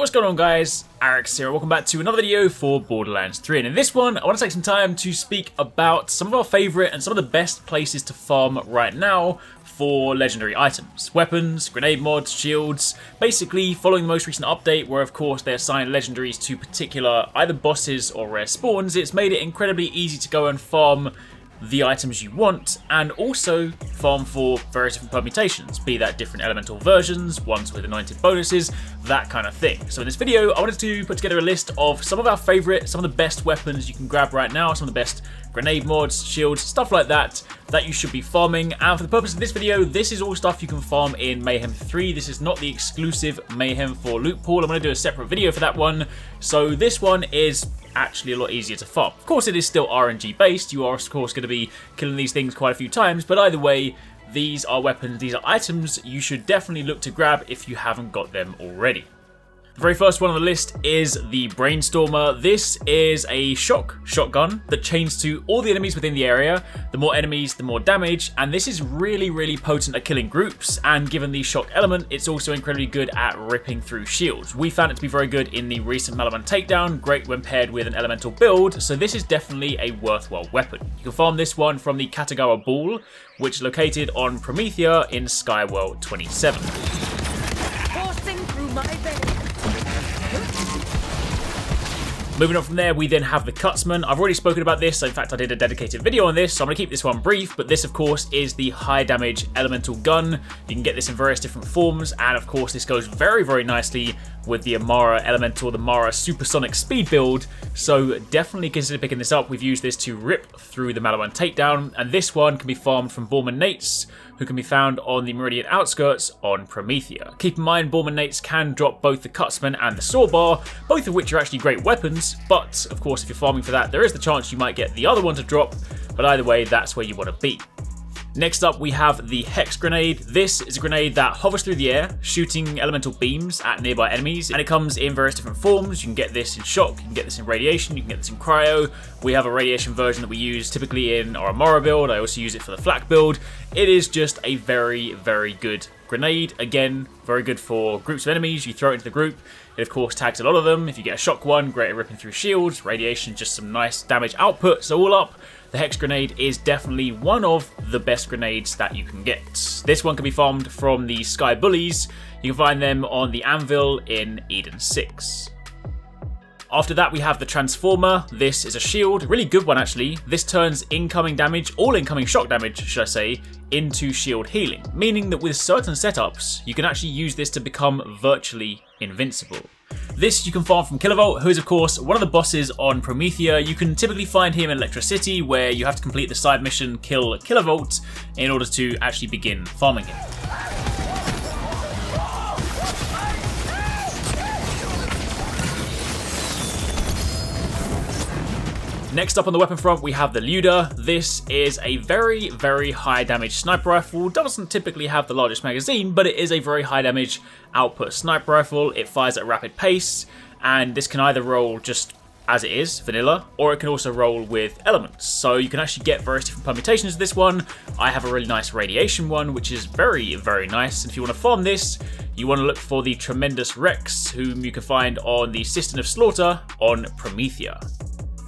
what's going on guys? Arekkz here, welcome back to another video for Borderlands 3, and in this one I want to take some time to speak about some of our favourite and some of the best places to farm right now for legendary items. Weapons, grenade mods, shields, basically following the most recent update where of course they assign legendaries to particular either bosses or rare spawns. It's made it incredibly easy to go and farm the items you want, and also farm for various different permutations, be that different elemental versions, ones with anointed bonuses, that kind of thing. So in this video, I wanted to put together a list of some of our favourite, some of the best weapons you can grab right now, some of the best grenade mods, shields, stuff like that you should be farming. And for the purpose of this video, this is all stuff you can farm in Mayhem 3. This is not the exclusive Mayhem 4 loot pool. I'm going to do a separate video for that one. So this one is actually a lot easier to farm. Of course, it is still RNG based. You are of course going to be killing these things quite a few times, but either way, these are weapons, these are items you should definitely look to grab if you haven't got them already. The very first one on the list is the Brainstormer. This is a shotgun that chains to all the enemies within the area. The more enemies, the more damage, and this is really potent at killing groups, and given the shock element, it's also incredibly good at ripping through shields. We found it to be very good in the recent Malaman takedown, great when paired with an elemental build, so this is definitely a worthwhile weapon. You can farm this one from the Katagawa Ball, which is located on Promethea in Skyworld 27. Coursing through my veins. Moving on from there, we then have the Cutsman. I've already spoken about this, in fact I did a dedicated video on this, so I'm going to keep this one brief, but this of course is the high damage elemental gun. You can get this in various different forms, and of course this goes very nicely with the Amara Elemental, the Mara Supersonic Speed build, so definitely consider picking this up. We've used this to rip through the Malawan takedown, and this one can be farmed from Borman Nates, who can be found on the Meridian outskirts on Promethea. Keep in mind, Borman Nates can drop both the Cutsman and the Sawbar, both of which are actually great weapons, but of course if you're farming for that, there is the chance you might get the other one to drop, but either way, that's where you want to be. Next up, we have the Hex Grenade. This is a grenade that hovers through the air, shooting elemental beams at nearby enemies, and it comes in various different forms. You can get this in shock, you can get this in radiation, you can get this in cryo. We have a radiation version that we use typically in our Amara build. I also use it for the flak build. It is just a very good grenade. Again, very good for groups of enemies. You throw it into the group. It of course tags a lot of them. If you get a shock one, great at ripping through shields. Radiation, just some nice damage output. So all up, the Hex Grenade is definitely one of the best grenades that you can get. This one can be farmed from the Sky Bullies. You can find them on the Anvil in Eden 6. After that, we have the Transformer. This is a shield, really good one actually. This turns incoming damage, all incoming shock damage, should I say, into shield healing, meaning that with certain setups, you can actually use this to become virtually invincible. This you can farm from Kilovolt, who is of course one of the bosses on Promethea. You can typically find him in Electricity, where you have to complete the side mission Kill Kilovolt in order to actually begin farming him. Next up on the weapon front, we have the Luda. This is a very high damage sniper rifle. Doesn't typically have the largest magazine, but it is a very high damage output sniper rifle. It fires at a rapid pace, and this can either roll just as it is, vanilla, or it can also roll with elements. So you can actually get various different permutations of this one. I have a really nice radiation one, which is very nice. And if you want to farm this, you want to look for the tremendous Rex, whom you can find on the Cistern of Slaughter on Promethea.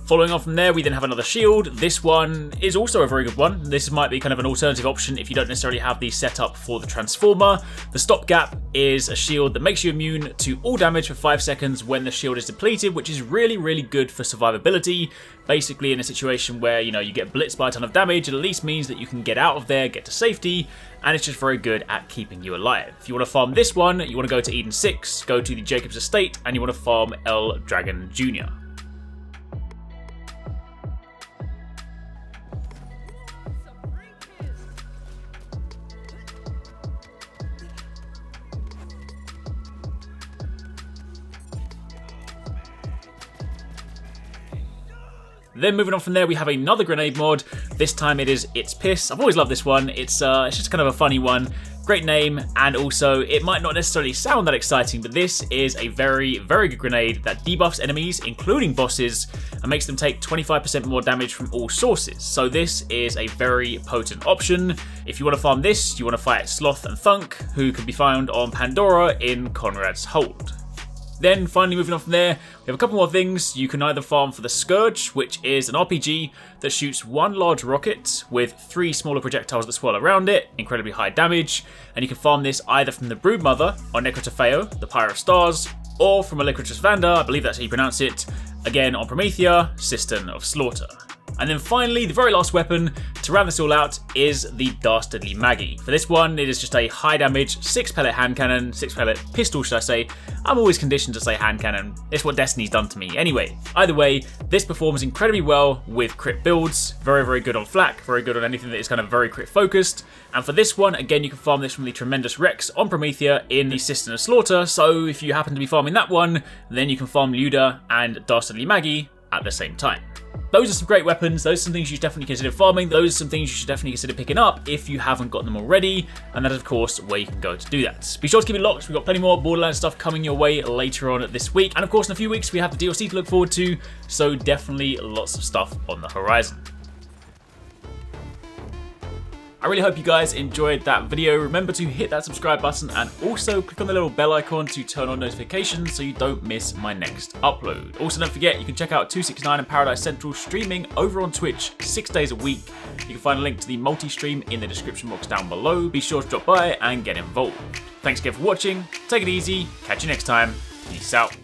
Following on from there, we then have another shield. This one is also a very good one. This might be kind of an alternative option if you don't necessarily have the setup for the Transformer. The Stopgap is a shield that makes you immune to all damage for 5 seconds when the shield is depleted, which is really good for survivability. Basically, in a situation where, you know, you get blitzed by a ton of damage, it at least means that you can get out of there, get to safety, and it's just very good at keeping you alive. If you want to farm this one, you want to go to Eden 6, go to the Jacob's Estate, and you want to farm El Dragon Jr. Then moving on from there, we have another grenade mod. This time it is It's Piss. I've always loved this one. It's just kind of a funny one. Great name, and also it might not necessarily sound that exciting, but this is a very good grenade that debuffs enemies, including bosses, and makes them take 25% more damage from all sources. So this is a very potent option. If you want to farm this, you want to fight Sloth and Thunk, who can be found on Pandora in Conrad's Hold. Then finally moving on from there, we have a couple more things. You can either farm for the Scourge, which is an RPG that shoots one large rocket with 3 smaller projectiles that swirl around it, incredibly high damage, and you can farm this either from the Broodmother or Necrotafeo, the Pyre of Stars, or from Arekkz Vanda, I believe that's how you pronounce it, again on Promethea, Cistern of Slaughter. And then finally, the very last weapon to round this all out is the Dastardly Maggie. For this one, it is just a high damage 6-pellet hand cannon, 6-pellet pistol should I say. I'm always conditioned to say hand cannon, it's what Destiny's done to me. Anyway, either way, this performs incredibly well with crit builds, very, very good on flak, very good on anything that is kind of very crit focused. And for this one, again, you can farm this from the Tremendous Rex on Promethea in the Cistern of Slaughter, so if you happen to be farming that one, then you can farm Luda and Dastardly Maggie at the same time. Those are some great weapons, those are some things you should definitely consider farming, those are some things you should definitely consider picking up if you haven't got them already, and that is of course where you can go to do that. Be sure to keep it locked, we've got plenty more Borderlands stuff coming your way later on this week, and of course in a few weeks we have the DLC to look forward to, so definitely lots of stuff on the horizon. I really hope you guys enjoyed that video. Remember to hit that subscribe button and also click on the little bell icon to turn on notifications so you don't miss my next upload. Also don't forget you can check out 269 and Paradise Central streaming over on Twitch 6 days a week. You can find a link to the multi-stream in the description box down below. Be sure to drop by and get involved. Thanks again for watching, take it easy, catch you next time, peace out.